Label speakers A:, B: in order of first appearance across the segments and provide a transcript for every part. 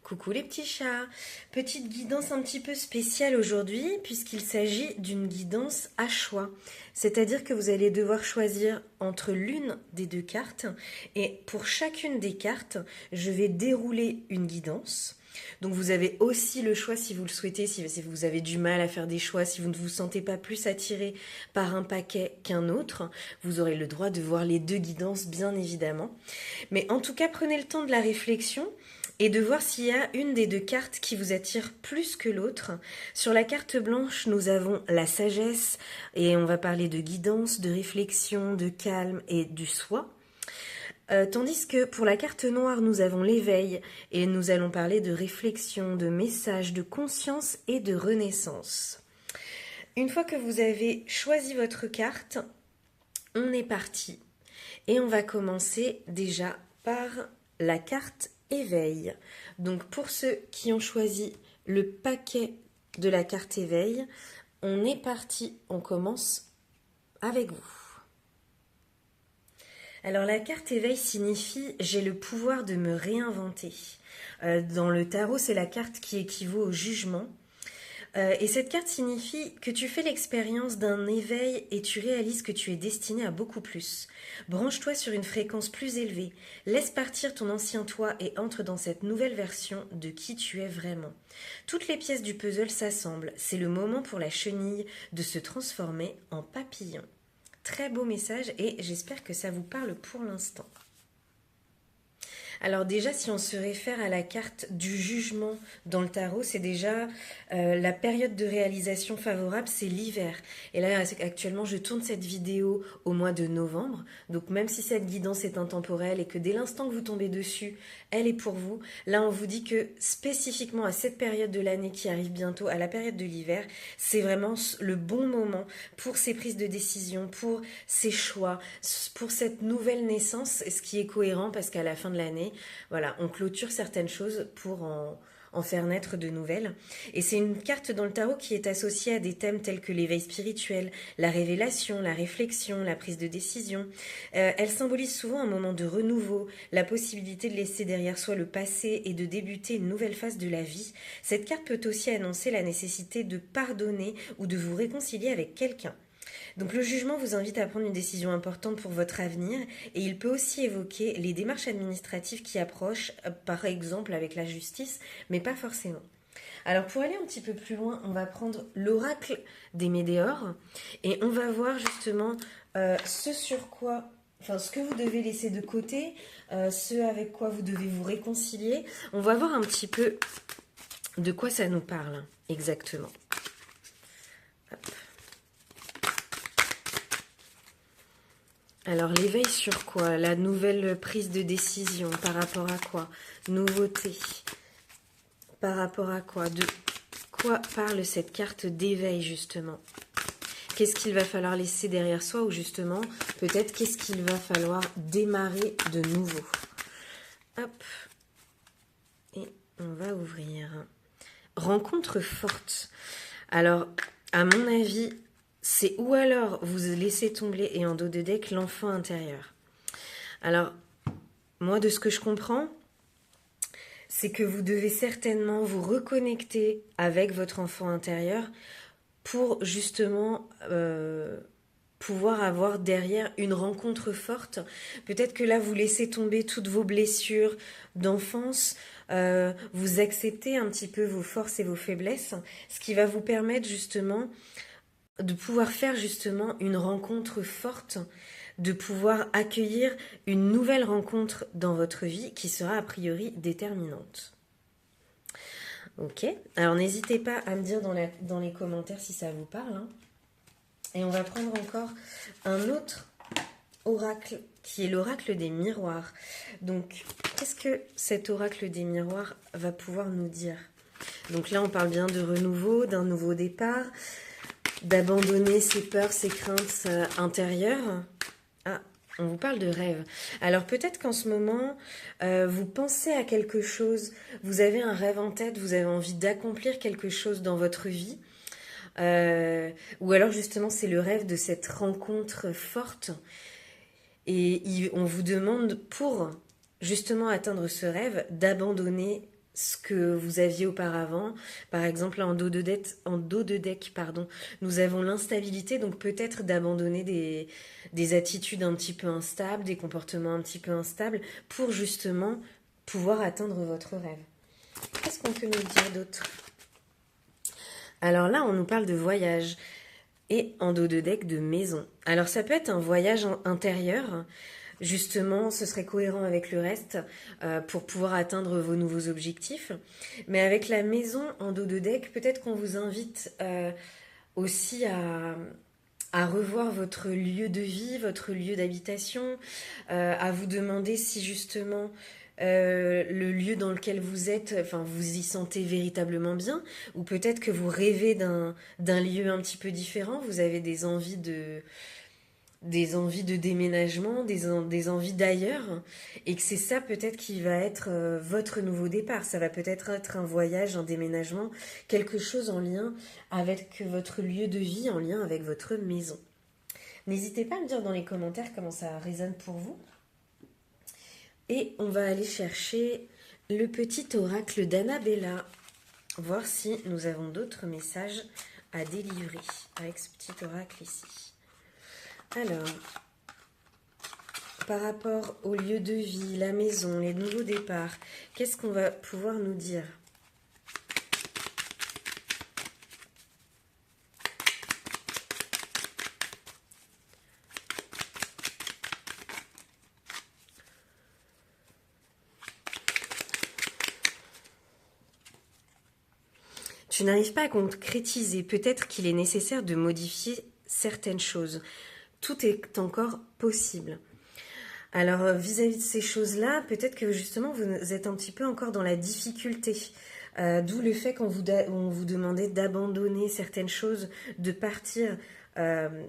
A: Coucou les petits chats, petite guidance un petit peu spéciale aujourd'hui puisqu'il s'agit d'une guidance à choix. C'est-à-dire que vous allez devoir choisir entre l'une des deux cartes et pour chacune des cartes, je vais dérouler une guidance. Donc vous avez aussi le choix si vous le souhaitez, si vous avez du mal à faire des choix, si vous ne vous sentez pas plus attiré par un paquet qu'un autre, vous aurez le droit de voir les deux guidances bien évidemment. Mais en tout cas, prenez le temps de la réflexion et de voir s'il y a une des deux cartes qui vous attire plus que l'autre. Sur la carte blanche, nous avons la sagesse et on va parler de guidance, de réflexion, de calme et du soi. Tandis que pour la carte noire, nous avons l'éveil et nous allons parler de réflexion, de message, de conscience et de renaissance. Une fois que vous avez choisi votre carte, on est parti. Et on va commencer déjà par la carte éveil. Donc pour ceux qui ont choisi le paquet de la carte éveil, on est parti, on commence avec vous. Alors la carte éveil signifie j'ai le pouvoir de me réinventer. Dans le tarot, c'est la carte qui équivaut au jugement. Et cette carte signifie que tu fais l'expérience d'un éveil et tu réalises que tu es destiné à beaucoup plus. Branche-toi sur une fréquence plus élevée. Laisse partir ton ancien toi et entre dans cette nouvelle version de qui tu es vraiment. Toutes les pièces du puzzle s'assemblent. C'est le moment pour la chenille de se transformer en papillon. Très beau message et j'espère que ça vous parle pour l'instant. Alors déjà, si on se réfère à la carte du jugement dans le tarot, c'est déjà la période de réalisation favorable, c'est l'hiver. Et là, actuellement, je tourne cette vidéo au mois de novembre. Donc même si cette guidance est intemporelle et que dès l'instant que vous tombez dessus, elle est pour vous, là, on vous dit que spécifiquement à cette période de l'année qui arrive bientôt, à la période de l'hiver, c'est vraiment le bon moment pour ces prises de décision, pour ces choix, pour cette nouvelle naissance, ce qui est cohérent parce qu'à la fin de l'année, voilà, on clôture certaines choses pour en faire naître de nouvelles. Et c'est une carte dans le tarot qui est associée à des thèmes tels que l'éveil spirituel, la révélation, la réflexion, la prise de décision. Elle symbolise souvent un moment de renouveau, la possibilité de laisser derrière soi le passé et de débuter une nouvelle phase de la vie. Cette carte peut aussi annoncer la nécessité de pardonner ou de vous réconcilier avec quelqu'un. Donc le jugement vous invite à prendre une décision importante pour votre avenir et il peut aussi évoquer les démarches administratives qui approchent, par exemple avec la justice, mais pas forcément. Alors pour aller un petit peu plus loin, on va prendre l'oracle des Médéors et on va voir justement ce que vous devez laisser de côté, ce avec quoi vous devez vous réconcilier. On va voir un petit peu de quoi ça nous parle exactement. Hop. Alors l'éveil sur quoi? La nouvelle prise de décision par rapport à quoi? Nouveauté. Par rapport à quoi? De quoi parle cette carte d'éveil justement? Qu'est-ce qu'il va falloir laisser derrière soi ou justement peut-être qu'est-ce qu'il va falloir démarrer de nouveau? Hop. Et on va ouvrir. Rencontre forte. Alors à mon avis, c'est ou alors vous laissez tomber et en dos de deck l'enfant intérieur. Alors, moi de ce que je comprends, c'est que vous devez certainement vous reconnecter avec votre enfant intérieur pour justement pouvoir avoir derrière une rencontre forte. Peut-être que là, vous laissez tomber toutes vos blessures d'enfance, vous acceptez un petit peu vos forces et vos faiblesses, ce qui va vous permettre justement de pouvoir faire justement une rencontre forte, de pouvoir accueillir une nouvelle rencontre dans votre vie qui sera a priori déterminante. Ok, alors n'hésitez pas à me dire dans les commentaires si ça vous parle. Hein. Et on va prendre encore un autre oracle qui est l'oracle des miroirs. Donc, qu'est-ce que cet oracle des miroirs va pouvoir nous dire? Donc là, on parle bien de renouveau, d'un nouveau départ, d'abandonner ses peurs, ses craintes intérieures. Ah, on vous parle de rêve. Alors peut-être qu'en ce moment, vous pensez à quelque chose, vous avez un rêve en tête, vous avez envie d'accomplir quelque chose dans votre vie. Ou alors justement, c'est le rêve de cette rencontre forte. Et on vous demande pour justement atteindre ce rêve d'abandonner ce que vous aviez auparavant. Par exemple, là, en dos de deck, pardon, nous avons l'instabilité, donc peut-être d'abandonner des attitudes un petit peu instables, des comportements un petit peu instables, pour justement pouvoir atteindre votre rêve. Qu'est-ce qu'on peut nous dire d'autre? Alors là, on nous parle de voyage et en dos de deck de maison. Alors ça peut être un voyage intérieur. Justement, ce serait cohérent avec le reste pour pouvoir atteindre vos nouveaux objectifs. Mais avec la maison en dos de deck, peut-être qu'on vous invite aussi à revoir votre lieu de vie, votre lieu d'habitation, à vous demander si justement le lieu dans lequel vous êtes, enfin vous y sentez véritablement bien, ou peut-être que vous rêvez d'un lieu un petit peu différent, vous avez des envies de déménagement, des envies d'ailleurs, et que c'est ça peut-être qui va être votre nouveau départ. Ça va peut-être être un voyage, un déménagement, quelque chose en lien avec votre lieu de vie, en lien avec votre maison. N'hésitez pas à me dire dans les commentaires comment ça résonne pour vous. Et on va aller chercher le petit oracle d'Annabella, voir si nous avons d'autres messages à délivrer avec ce petit oracle ici. Alors, par rapport au lieu de vie, la maison, les nouveaux départs, qu'est-ce qu'on va pouvoir nous dire? Tu n'arrives pas à concrétiser. Peut-être qu'il est nécessaire de modifier certaines choses. Tout est encore possible. Alors, vis-à-vis de ces choses-là, peut-être que justement, vous êtes un petit peu encore dans la difficulté. D'où le fait qu'on vous demandait d'abandonner certaines choses, de partir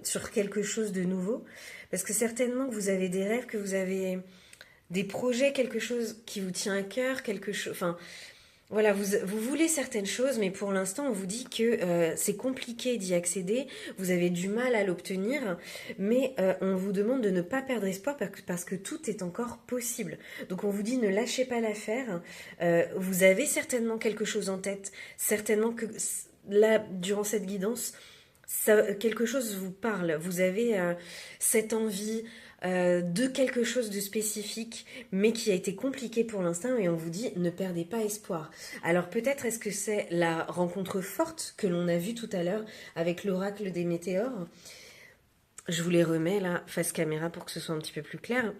A: sur quelque chose de nouveau. Parce que certainement que vous avez des rêves, que vous avez des projets, quelque chose qui vous tient à cœur, quelque chose... Enfin, voilà, vous voulez certaines choses, mais pour l'instant, on vous dit que c'est compliqué d'y accéder, vous avez du mal à l'obtenir, mais on vous demande de ne pas perdre espoir parce que tout est encore possible. Donc on vous dit ne lâchez pas l'affaire, vous avez certainement quelque chose en tête, certainement que là, durant cette guidance, quelque chose vous parle, vous avez cette envie de quelque chose de spécifique, mais qui a été compliqué pour l'instant, et on vous dit ne perdez pas espoir. Alors peut-être est-ce que c'est la rencontre forte que l'on a vue tout à l'heure avec l'oracle des météores. Je vous les remets là, face caméra, pour que ce soit un petit peu plus clair.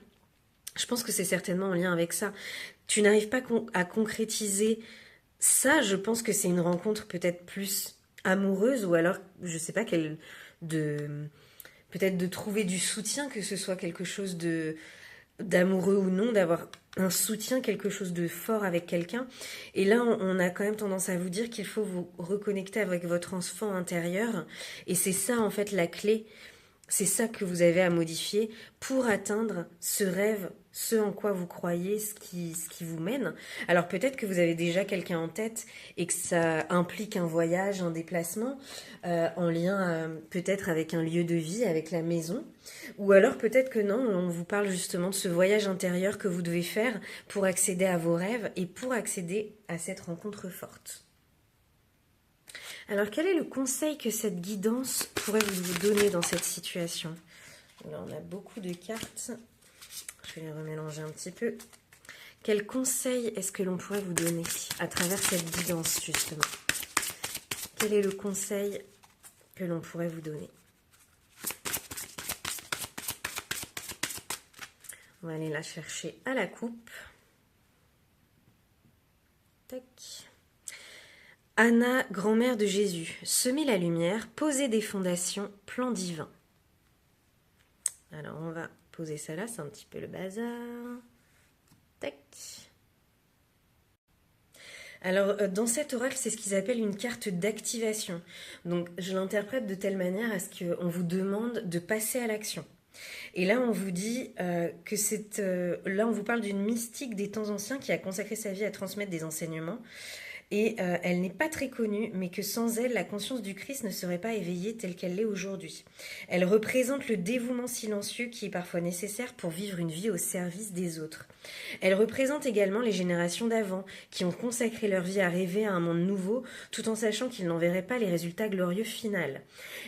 A: Je pense que c'est certainement en lien avec ça. Tu n'arrives pas à concrétiser ça, je pense que c'est une rencontre peut-être plus amoureuse, ou alors, je sais pas, peut-être de trouver du soutien, que ce soit quelque chose d'amoureux ou non, d'avoir un soutien, quelque chose de fort avec quelqu'un. Et là, on a quand même tendance à vous dire qu'il faut vous reconnecter avec votre enfant intérieur. Et c'est ça, en fait, la clé. C'est ça que vous avez à modifier pour atteindre ce rêve, ce en quoi vous croyez, ce qui vous mène. Alors peut-être que vous avez déjà quelqu'un en tête et que ça implique un voyage, un déplacement en lien peut-être avec un lieu de vie, avec la maison. Ou alors peut-être que non, on vous parle justement de ce voyage intérieur que vous devez faire pour accéder à vos rêves et pour accéder à cette rencontre forte. Alors, quel est le conseil que cette guidance pourrait vous donner dans cette situation? Là, on a beaucoup de cartes. Je vais les remélanger un petit peu. Quel conseil est-ce que l'on pourrait vous donner à travers cette guidance, justement? Quel est le conseil que l'on pourrait vous donner? On va aller la chercher à la coupe. Tac. Anna, grand-mère de Jésus, semer la lumière, poser des fondations, plan divin. Alors, on va poser ça là, c'est un petit peu le bazar. Tac. Alors, dans cet oracle, c'est ce qu'ils appellent une carte d'activation. Donc, je l'interprète de telle manière à ce qu'on vous demande de passer à l'action. Et là, on vous dit que là, on vous parle d'une mystique des temps anciens qui a consacré sa vie à transmettre des enseignements. et elle n'est pas très connue, mais que sans elle, la conscience du Christ ne serait pas éveillée telle qu'elle l'est aujourd'hui. Elle représente le dévouement silencieux qui est parfois nécessaire pour vivre une vie au service des autres. Elle représente également les générations d'avant, qui ont consacré leur vie à rêver à un monde nouveau, tout en sachant qu'ils n'en verraient pas les résultats glorieux finaux.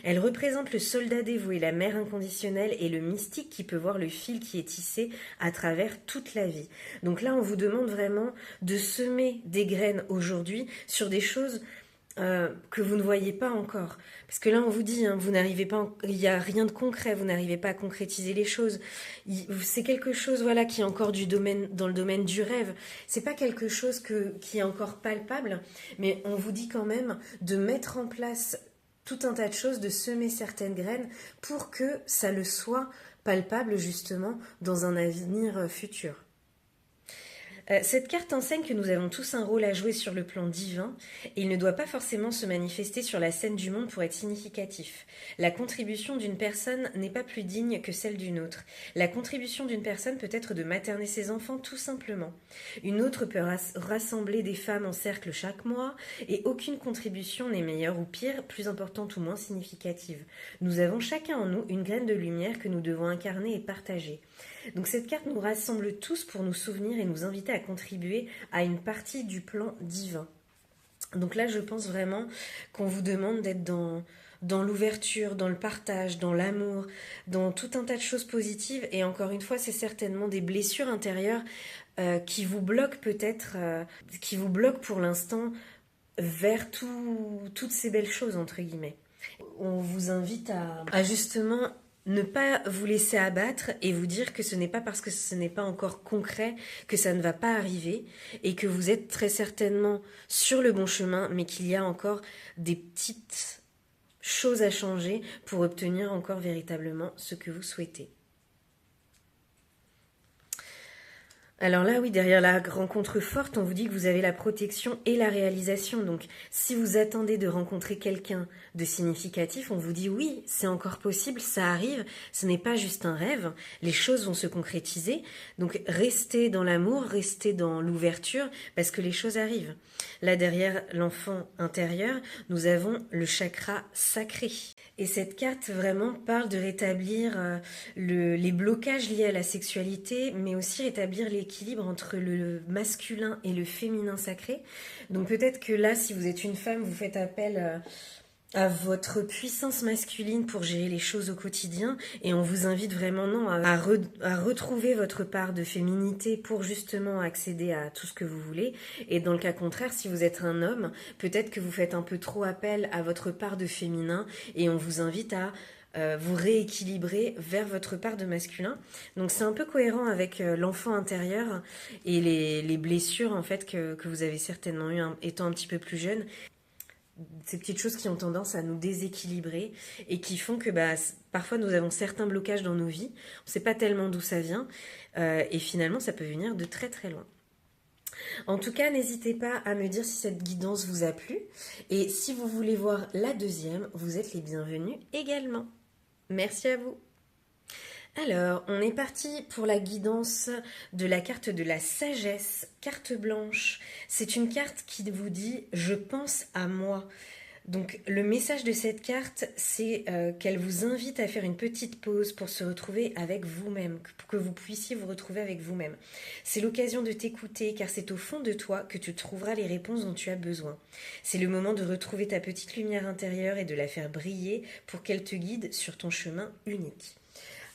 A: Elle représente le soldat dévoué, la mère inconditionnelle et le mystique qui peut voir le fil qui est tissé à travers toute la vie. Donc là, on vous demande vraiment de semer des graines aujourd'hui sur des choses que vous ne voyez pas encore. Parce que là, on vous dit, hein, vous n'arrivez pas, il n'y a rien de concret, vous n'arrivez pas à concrétiser les choses. C'est quelque chose, voilà, qui est encore dans le domaine du rêve. C'est pas quelque chose qui est encore palpable, mais on vous dit quand même de mettre en place tout un tas de choses, de semer certaines graines pour que ça le soit palpable justement dans un avenir futur. Cette carte enseigne que nous avons tous un rôle à jouer sur le plan divin et il ne doit pas forcément se manifester sur la scène du monde pour être significatif. La contribution d'une personne n'est pas plus digne que celle d'une autre. La contribution d'une personne peut être de materner ses enfants tout simplement. Une autre peut rassembler des femmes en cercle chaque mois et aucune contribution n'est meilleure ou pire, plus importante ou moins significative. Nous avons chacun en nous une graine de lumière que nous devons incarner et partager. Donc cette carte nous rassemble tous pour nous souvenir et nous inviter à contribuer à une partie du plan divin. Donc là, je pense vraiment qu'on vous demande d'être dans l'ouverture, dans le partage, dans l'amour, dans tout un tas de choses positives. Et encore une fois, c'est certainement des blessures intérieures qui vous bloquent peut-être, qui vous bloquent pour l'instant vers toutes ces belles choses, entre guillemets. On vous invite à justement ne pas vous laisser abattre et vous dire que ce n'est pas parce que ce n'est pas encore concret que ça ne va pas arriver et que vous êtes très certainement sur le bon chemin, mais qu'il y a encore des petites choses à changer pour obtenir encore véritablement ce que vous souhaitez. Alors là, oui, derrière la rencontre forte, on vous dit que vous avez la protection et la réalisation. Donc, si vous attendez de rencontrer quelqu'un de significatif, on vous dit oui, c'est encore possible, ça arrive, ce n'est pas juste un rêve, les choses vont se concrétiser. Donc, restez dans l'amour, restez dans l'ouverture, parce que les choses arrivent. Là, derrière l'enfant intérieur, nous avons le chakra sacré. Et cette carte vraiment parle de rétablir les blocages liés à la sexualité, mais aussi rétablir l'équilibre entre le masculin et le féminin sacré. Donc peut-être que là, si vous êtes une femme, vous faites appel à votre puissance masculine pour gérer les choses au quotidien et on vous invite vraiment à retrouver votre part de féminité pour justement accéder à tout ce que vous voulez. Et dans le cas contraire, si vous êtes un homme, peut-être que vous faites un peu trop appel à votre part de féminin et on vous invite à vous rééquilibrer vers votre part de masculin. Donc c'est un peu cohérent avec l'enfant intérieur et les blessures en fait que vous avez certainement eues étant un petit peu plus jeune. Ces petites choses qui ont tendance à nous déséquilibrer et qui font que parfois nous avons certains blocages dans nos vies. On ne sait pas tellement d'où ça vient et finalement ça peut venir de très très loin. En tout cas, n'hésitez pas à me dire si cette guidance vous a plu et si vous voulez voir la deuxième, vous êtes les bienvenus également. Merci à vous. Alors, on est parti pour la guidance de la carte de la sagesse, carte blanche. C'est une carte qui vous dit « Je pense à moi ». Donc le message de cette carte, c'est qu'elle vous invite à faire une petite pause pour se retrouver avec vous-même, pour que vous puissiez vous retrouver avec vous-même. C'est l'occasion de t'écouter car c'est au fond de toi que tu trouveras les réponses dont tu as besoin. C'est le moment de retrouver ta petite lumière intérieure et de la faire briller pour qu'elle te guide sur ton chemin unique.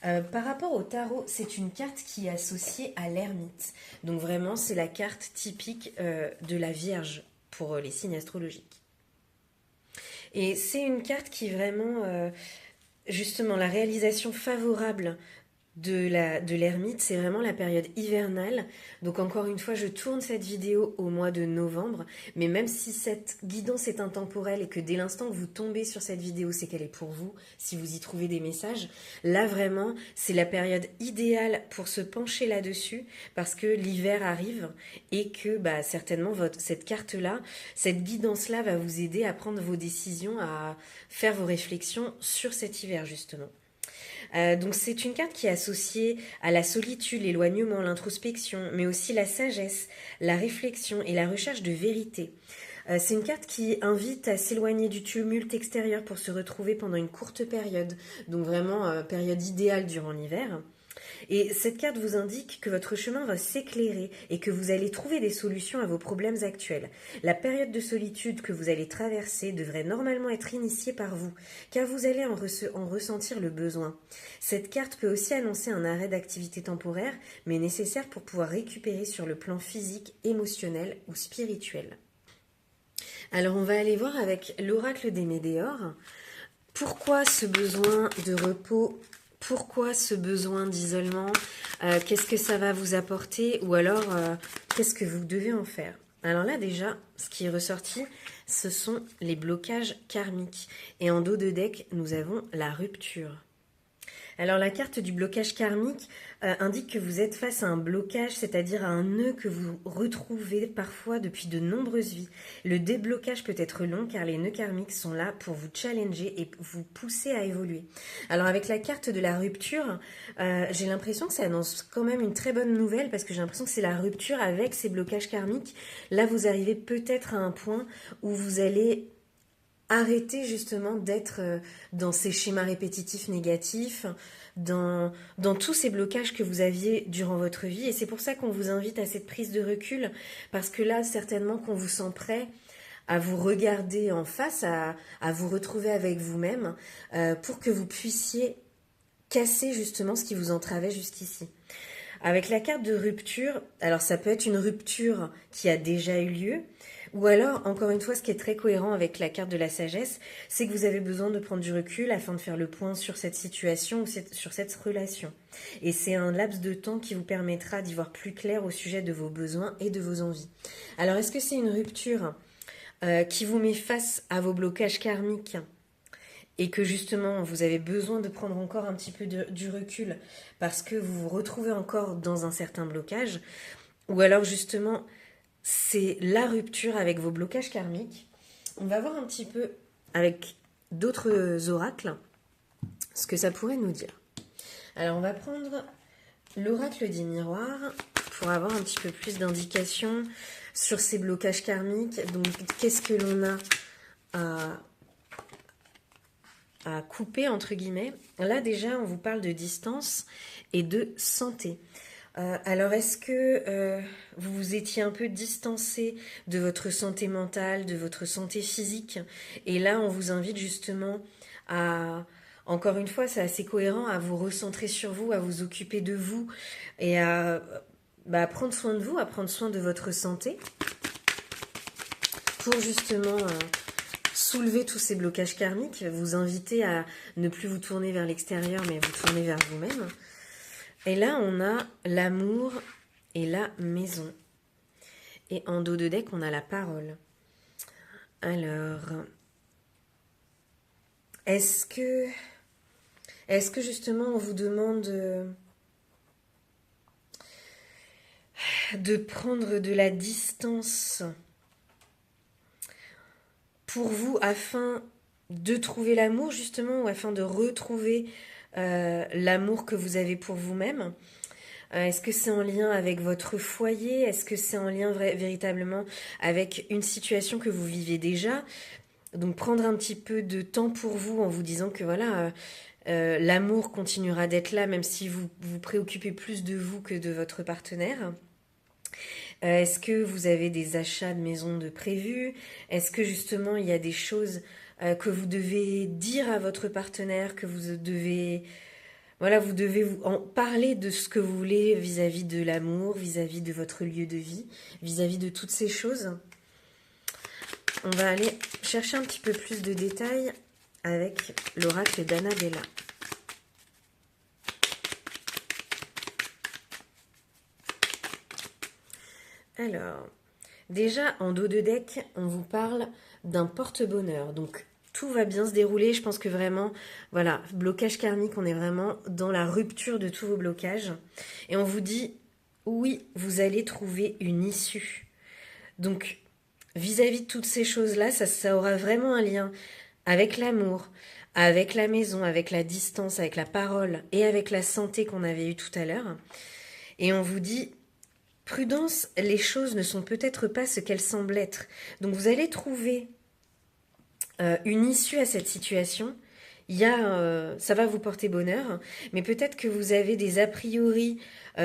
A: Par rapport au tarot, c'est une carte qui est associée à l'ermite. Donc vraiment, c'est la carte typique de la Vierge pour les signes astrologiques. Et c'est une carte qui vraiment, justement, la réalisation favorable de l'ermite, c'est vraiment la période hivernale. Donc encore une fois, je tourne cette vidéo au mois de novembre, mais même si cette guidance est intemporelle et que dès l'instant que vous tombez sur cette vidéo, c'est qu'elle est pour vous, si vous y trouvez des messages, là vraiment, c'est la période idéale pour se pencher là-dessus, parce que l'hiver arrive et que certainement cette carte-là, cette guidance-là va vous aider à prendre vos décisions, à faire vos réflexions sur cet hiver justement. Donc c'est une carte qui est associée à la solitude, l'éloignement, l'introspection, mais aussi la sagesse, la réflexion et la recherche de vérité. C'est une carte qui invite à s'éloigner du tumulte extérieur pour se retrouver pendant une courte période, donc vraiment période idéale durant l'hiver. Et cette carte vous indique que votre chemin va s'éclairer et que vous allez trouver des solutions à vos problèmes actuels. La période de solitude que vous allez traverser devrait normalement être initiée par vous, car vous allez en ressentir le besoin. Cette carte peut aussi annoncer un arrêt d'activité temporaire, mais nécessaire pour pouvoir récupérer sur le plan physique, émotionnel ou spirituel. Alors on va aller voir avec l'oracle des Médéors. Pourquoi ce besoin de repos? Pourquoi ce besoin d'isolement? Qu'est-ce que ça va vous apporter? Ou alors, qu'est-ce que vous devez en faire? Alors là, déjà, ce qui est ressorti, ce sont les blocages karmiques. Et en dos de deck, nous avons la rupture. Alors la carte du blocage karmique indique que vous êtes face à un blocage, c'est-à-dire à un nœud que vous retrouvez parfois depuis de nombreuses vies. Le déblocage peut être long car les nœuds karmiques sont là pour vous challenger et vous pousser à évoluer. Alors avec la carte de la rupture, j'ai l'impression que ça annonce quand même une très bonne nouvelle parce que j'ai l'impression que c'est la rupture avec ces blocages karmiques. Là vous arrivez peut-être à un point où vous allez arrêter justement d'être dans ces schémas répétitifs négatifs, dans tous ces blocages que vous aviez durant votre vie. Et c'est pour ça qu'on vous invite à cette prise de recul, parce que là, certainement qu'on vous sent prêt à vous regarder en face, à vous retrouver avec vous-même, pour que vous puissiez casser justement ce qui vous entravait jusqu'ici. Avec la carte de rupture, alors ça peut être une rupture qui a déjà eu lieu, ou alors, encore une fois, ce qui est très cohérent avec la carte de la sagesse, c'est que vous avez besoin de prendre du recul afin de faire le point sur cette situation ou sur cette relation. Et c'est un laps de temps qui vous permettra d'y voir plus clair au sujet de vos besoins et de vos envies. Alors, est-ce que c'est une rupture qui vous met face à vos blocages karmiques et que justement vous avez besoin de prendre encore un petit peu du recul parce que vous vous retrouvez encore dans un certain blocage, ou alors justement c'est la rupture avec vos blocages karmiques. On va voir un petit peu avec d'autres oracles ce que ça pourrait nous dire. Alors on va prendre l'oracle des miroirs pour avoir un petit peu plus d'indications sur ces blocages karmiques. Donc qu'est-ce que l'on a à couper entre guillemets. Là déjà on vous parle de distance et de santé. Alors est-ce que vous vous étiez un peu distancé de votre santé mentale, de votre santé physique, et là on vous invite justement à, encore une fois c'est assez cohérent, à vous recentrer sur vous, à vous occuper de vous et à prendre soin de vous, à prendre soin de votre santé pour justement soulever tous ces blocages karmiques, vous inviter à ne plus vous tourner vers l'extérieur mais vous tourner vers vous-même. Et là, on a l'amour et la maison. Et en dos de deck, on a la parole. Alors, est-ce que justement, on vous demande de prendre de la distance pour vous afin de trouver l'amour, justement, ou afin de retrouver l'amour que vous avez pour vous-même? Est-ce que c'est en lien avec votre foyer? Est-ce que c'est en lien véritablement avec une situation que vous vivez déjà? Donc prendre un petit peu de temps pour vous en vous disant que voilà, l'amour continuera d'être là même si vous vous préoccupez plus de vous que de votre partenaire. Est-ce que vous avez des achats de maison de prévus? Est-ce que justement il y a des choses que vous devez dire à votre partenaire, que vous devez... Voilà, vous devez en parler de ce que vous voulez vis-à-vis de l'amour, vis-à-vis de votre lieu de vie, vis-à-vis de toutes ces choses. On va aller chercher un petit peu plus de détails avec l'oracle d'Annabella. Alors, déjà en dos de deck, on vous parle d'un porte-bonheur. Donc, tout va bien se dérouler. Je pense que vraiment, voilà, blocage karmique, on est vraiment dans la rupture de tous vos blocages. Et on vous dit, oui, vous allez trouver une issue. Donc, vis-à-vis de toutes ces choses-là, ça aura vraiment un lien avec l'amour, avec la maison, avec la distance, avec la parole et avec la santé qu'on avait eue tout à l'heure. Et on vous dit, Prudence, les choses ne sont peut-être pas ce qu'elles semblent être. Donc vous allez trouver une issue à cette situation. Ça va vous porter bonheur, mais peut-être que vous avez des a priori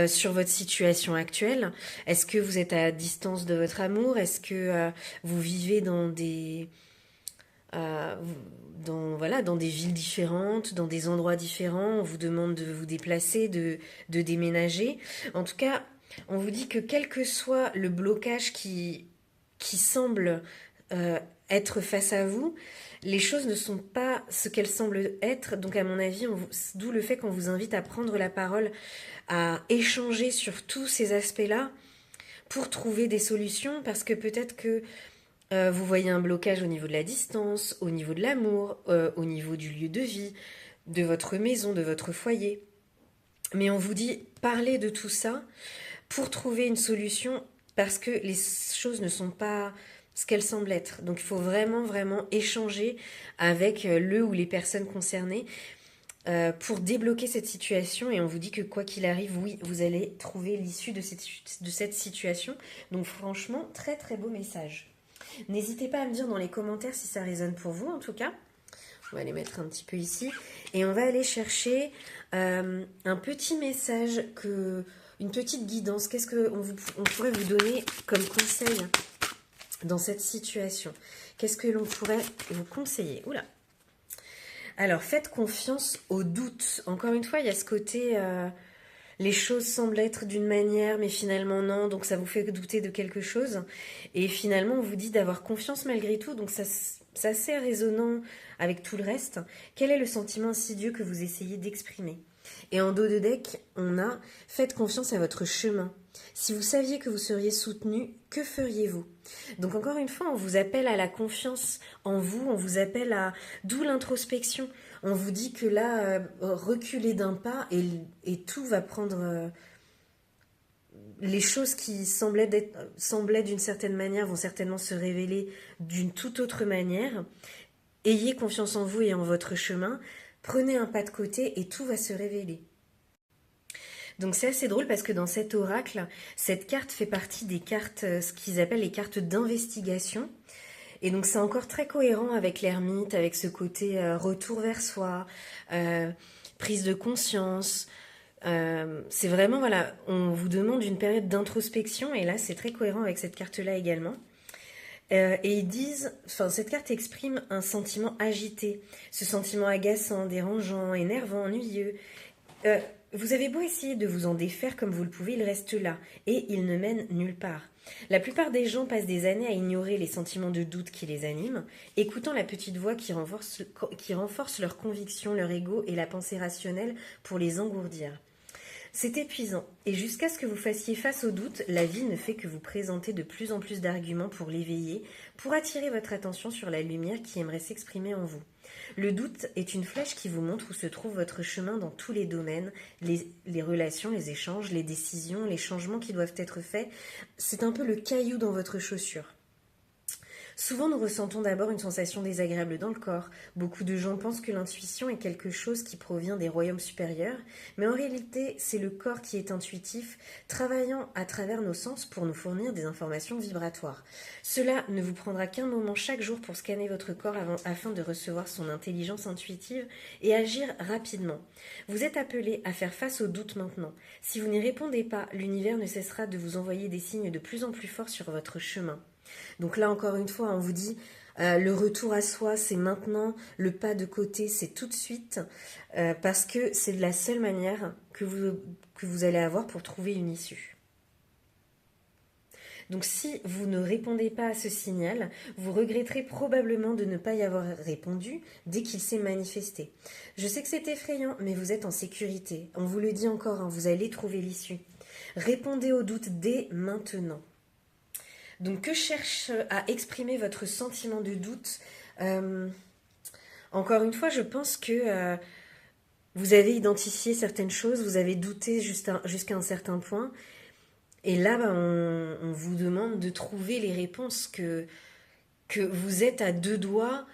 A: sur votre situation actuelle. Est-ce que vous êtes à distance de votre amour? Est-ce que vous vivez euh, dans des villes différentes, dans des endroits différents? On vous demande de vous déplacer, de déménager. En tout cas, on vous dit que quel que soit le blocage qui semble euh, être face à vous, les choses ne sont pas ce qu'elles semblent être. Donc à mon avis, d'où le fait qu'on vous invite à prendre la parole, à échanger sur tous ces aspects-là pour trouver des solutions, parce que peut-être que vous voyez un blocage au niveau de la distance, au niveau de l'amour, au niveau du lieu de vie, de votre maison, de votre foyer. Mais on vous dit, parlez de tout ça pour trouver une solution, parce que les choses ne sont pas ce qu'elles semblent être. Donc il faut vraiment, vraiment échanger avec le ou les personnes concernées pour débloquer cette situation. Et on vous dit que quoi qu'il arrive, oui, vous allez trouver l'issue de cette situation. Donc franchement, très très beau message. N'hésitez pas à me dire dans les commentaires si ça résonne pour vous, en tout cas. On va les mettre un petit peu ici. Et on va aller chercher un petit message, une petite guidance. Qu'est-ce qu'on pourrait vous donner comme conseil dans cette situation? Qu'est-ce que l'on pourrait vous conseiller? Oula. Alors, faites confiance au doute. Encore une fois, il y a ce côté... les choses semblent être d'une manière, mais finalement non, donc ça vous fait douter de quelque chose. Et finalement, on vous dit d'avoir confiance malgré tout, donc c'est assez résonnant avec tout le reste. Quel est le sentiment insidieux que vous essayez d'exprimer? Et en dos de deck, on a « Faites confiance à votre chemin ». Si vous saviez que vous seriez soutenu, que feriez-vous? Donc encore une fois, on vous appelle à la confiance en vous, on vous appelle à... D'où l'introspection. On vous dit que là, reculez d'un pas et tout va prendre... les choses qui semblaient d'une certaine manière vont certainement se révéler d'une toute autre manière. Ayez confiance en vous et en votre chemin. Prenez un pas de côté et tout va se révéler. Donc c'est assez drôle parce que dans cet oracle, cette carte fait partie des cartes, ce qu'ils appellent les cartes d'investigation. Et donc c'est encore très cohérent avec l'ermite, avec ce côté retour vers soi, prise de conscience. C'est vraiment, voilà, on vous demande une période d'introspection et là c'est très cohérent avec cette carte-là également. Et ils disent, enfin cette carte exprime un sentiment agité, ce sentiment agaçant, dérangeant, énervant, ennuyeux. Vous avez beau essayer de vous en défaire comme vous le pouvez, il reste là, et il ne mène nulle part. La plupart des gens passent des années à ignorer les sentiments de doute qui les animent, écoutant la petite voix qui renforce leurs convictions, leur ego et la pensée rationnelle pour les engourdir. C'est épuisant, et jusqu'à ce que vous fassiez face au doute, la vie ne fait que vous présenter de plus en plus d'arguments pour l'éveiller, pour attirer votre attention sur la lumière qui aimerait s'exprimer en vous. Le doute est une flèche qui vous montre où se trouve votre chemin dans tous les domaines, les relations, les échanges, les décisions, les changements qui doivent être faits. C'est un peu le caillou dans votre chaussure. Souvent, nous ressentons d'abord une sensation désagréable dans le corps. Beaucoup de gens pensent que l'intuition est quelque chose qui provient des royaumes supérieurs, mais en réalité, c'est le corps qui est intuitif, travaillant à travers nos sens pour nous fournir des informations vibratoires. Cela ne vous prendra qu'un moment chaque jour pour scanner votre corps afin de recevoir son intelligence intuitive et agir rapidement. Vous êtes appelé à faire face aux doutes maintenant. Si vous n'y répondez pas, l'univers ne cessera de vous envoyer des signes de plus en plus forts sur votre chemin. Donc là, encore une fois, on vous dit le retour à soi, c'est maintenant, le pas de côté, c'est tout de suite, parce que c'est la seule manière que vous allez avoir pour trouver une issue. Donc si vous ne répondez pas à ce signal, vous regretterez probablement de ne pas y avoir répondu dès qu'il s'est manifesté. Je sais que c'est effrayant, mais vous êtes en sécurité. On vous le dit encore, hein, vous allez trouver l'issue. Répondez aux doutes dès maintenant. Donc, que cherche à exprimer votre sentiment de doute? Encore une fois, je pense que vous avez identifié certaines choses, vous avez douté jusqu'à un certain point. Et là, on vous demande de trouver les réponses que vous êtes à deux doigts.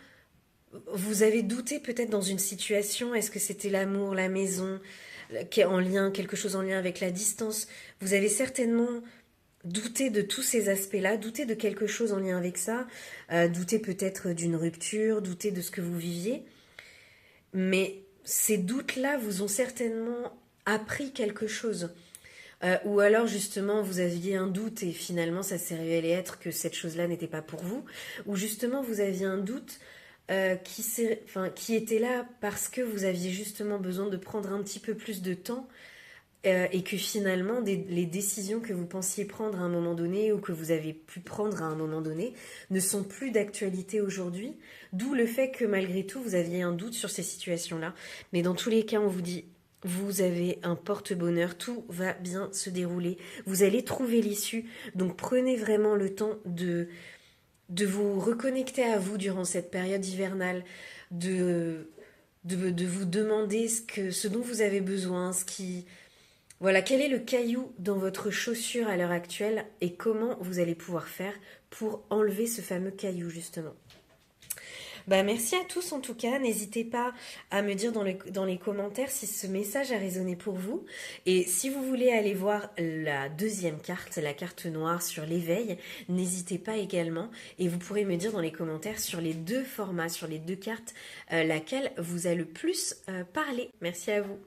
A: Vous avez douté peut-être dans une situation, est-ce que c'était l'amour, la maison, quelque chose en lien avec la distance? Vous avez certainement Doutez de tous ces aspects-là, doutez de quelque chose en lien avec ça, doutez peut-être d'une rupture, doutez de ce que vous viviez, mais ces doutes-là vous ont certainement appris quelque chose. Ou alors justement vous aviez un doute et finalement ça s'est révélé être que cette chose-là n'était pas pour vous, ou justement vous aviez un doute qui était là parce que vous aviez justement besoin de prendre un petit peu plus de temps et que finalement les décisions que vous pensiez prendre à un moment donné ou que vous avez pu prendre à un moment donné ne sont plus d'actualité aujourd'hui, d'où le fait que malgré tout vous aviez un doute sur ces situations-là. Mais dans tous les cas, on vous dit, vous avez un porte-bonheur, tout va bien se dérouler, vous allez trouver l'issue, donc prenez vraiment le temps de vous reconnecter à vous durant cette période hivernale, de vous demander ce dont vous avez besoin, voilà, quel est le caillou dans votre chaussure à l'heure actuelle et comment vous allez pouvoir faire pour enlever ce fameux caillou justement. Bah, merci à tous en tout cas. N'hésitez pas à me dire dans les commentaires si ce message a résonné pour vous. Et si vous voulez aller voir la deuxième carte, la carte noire sur l'éveil, n'hésitez pas également. Et vous pourrez me dire dans les commentaires sur les deux formats, sur les deux cartes, laquelle vous a le plus parlé. Merci à vous.